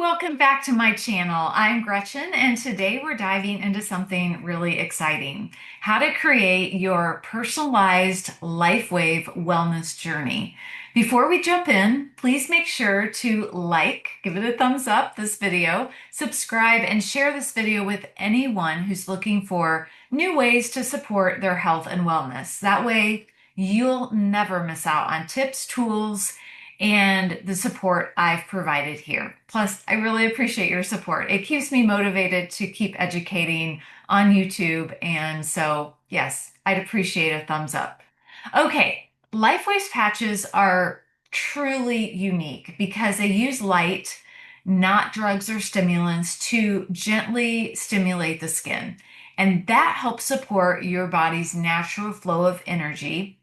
Welcome back to my channel. I'm Gretchen, and today we're diving into something really exciting: how to create your personalized LifeWave wellness journey. Before we jump in, please make sure to give it a thumbs up, this video, subscribe, and share this video with anyone who's looking for new ways to support their health and wellness. That way, you'll never miss out on tips, tools, and the support I've provided here. Plus, I really appreciate your support. It keeps me motivated to keep educating on YouTube. And so, yes, I'd appreciate a thumbs up. Okay, LifeWave's patches are truly unique because they use light, not drugs or stimulants, to gently stimulate the skin. And that helps support your body's natural flow of energy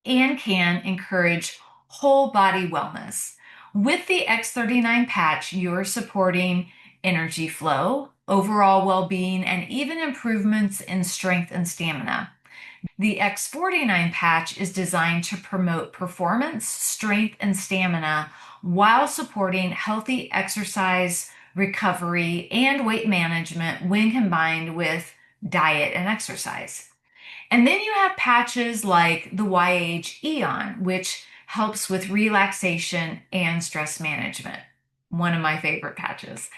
and can encourage whole body wellness. With the X39 patch, you're supporting energy flow, overall well being, and even improvements in strength and stamina. The X49 patch is designed to promote performance, strength, and stamina while supporting healthy exercise, recovery, and weight management when combined with diet and exercise. And then you have patches like the YH Eon, which helps with relaxation and stress management. One of my favorite patches.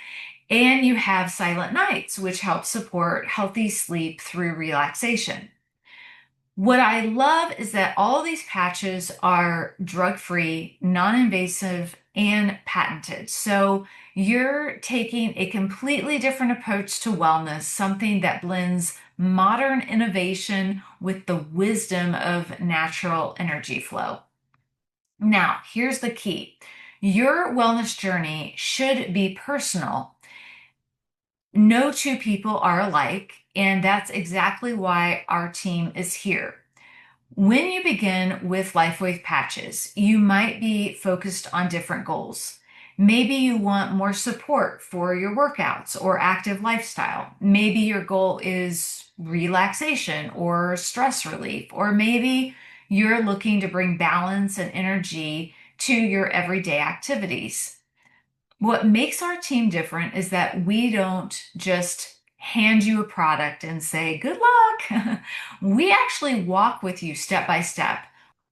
And you have Silent Nights, which helps support healthy sleep through relaxation. What I love is that all of these patches are drug-free, non-invasive, and patented. So you're taking a completely different approach to wellness, something that blends modern innovation with the wisdom of natural energy flow. Now, here's the key. Your wellness journey should be personal. No two people are alike, and that's exactly why our team is here. When you begin with LifeWave patches, you might be focused on different goals. Maybe you want more support for your workouts or active lifestyle. Maybe your goal is relaxation or stress relief, or maybe you're looking to bring balance and energy to your everyday activities. What makes our team different is that we don't just hand you a product and say, good luck. We actually walk with you step by step.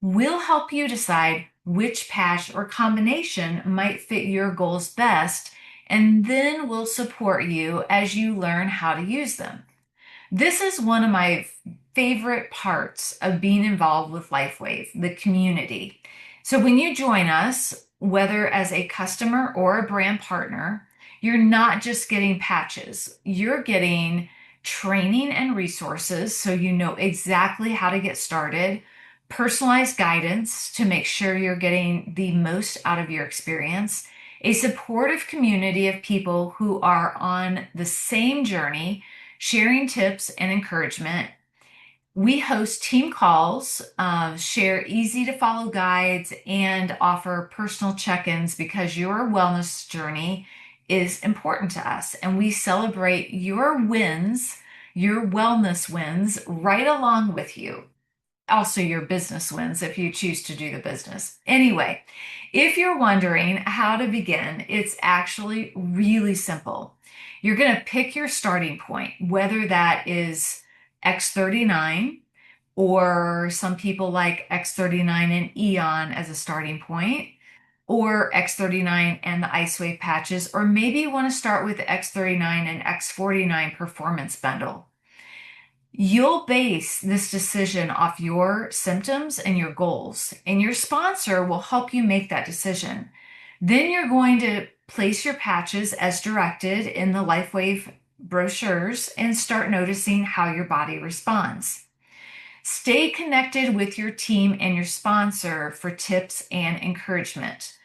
We'll help you decide which patch or combination might fit your goals best, and then we'll support you as you learn how to use them. This is one of my favorite parts of being involved with LifeWave, the community. So when you join us, whether as a customer or a brand partner, you're not just getting patches, you're getting training and resources so you know exactly how to get started, personalized guidance to make sure you're getting the most out of your experience, a supportive community of people who are on the same journey, sharing tips and encouragement. We host team calls, share easy to follow guides, and offer personal check-ins because your wellness journey is important to us. And we celebrate your wins, your wellness wins, right along with you. Also, your business wins if you choose to do the business. Anyway, if you're wondering how to begin, it's actually really simple. You're going to pick your starting point, whether that is X39, or some people like X39 and Eon as a starting point, or X39 and the IceWave patches, or maybe you want to start with the X39 and X49 performance bundle. You'll base this decision off your symptoms and your goals, and your sponsor will help you make that decision. Then you're going to place your patches as directed in the LifeWave brochures and start noticing how your body responds. Stay connected with your team and your sponsor for tips and encouragement.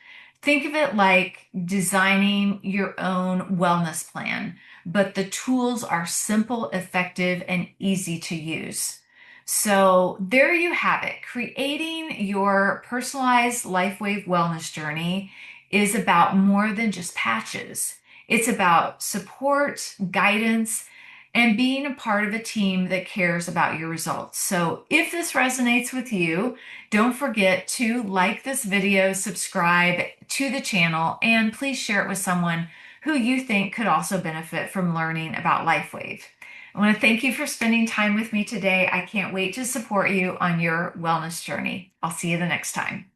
Think of it like designing your own wellness plan, but the tools are simple, effective, and easy to use. So there you have it. Creating your personalized LifeWave wellness journey is about more than just patches. It's about support, guidance, and being a part of a team that cares about your results. So if this resonates with you, don't forget to like this video, subscribe to the channel, and please share it with someone who you think could also benefit from learning about LifeWave. I want to thank you for spending time with me today. I can't wait to support you on your wellness journey. I'll see you the next time.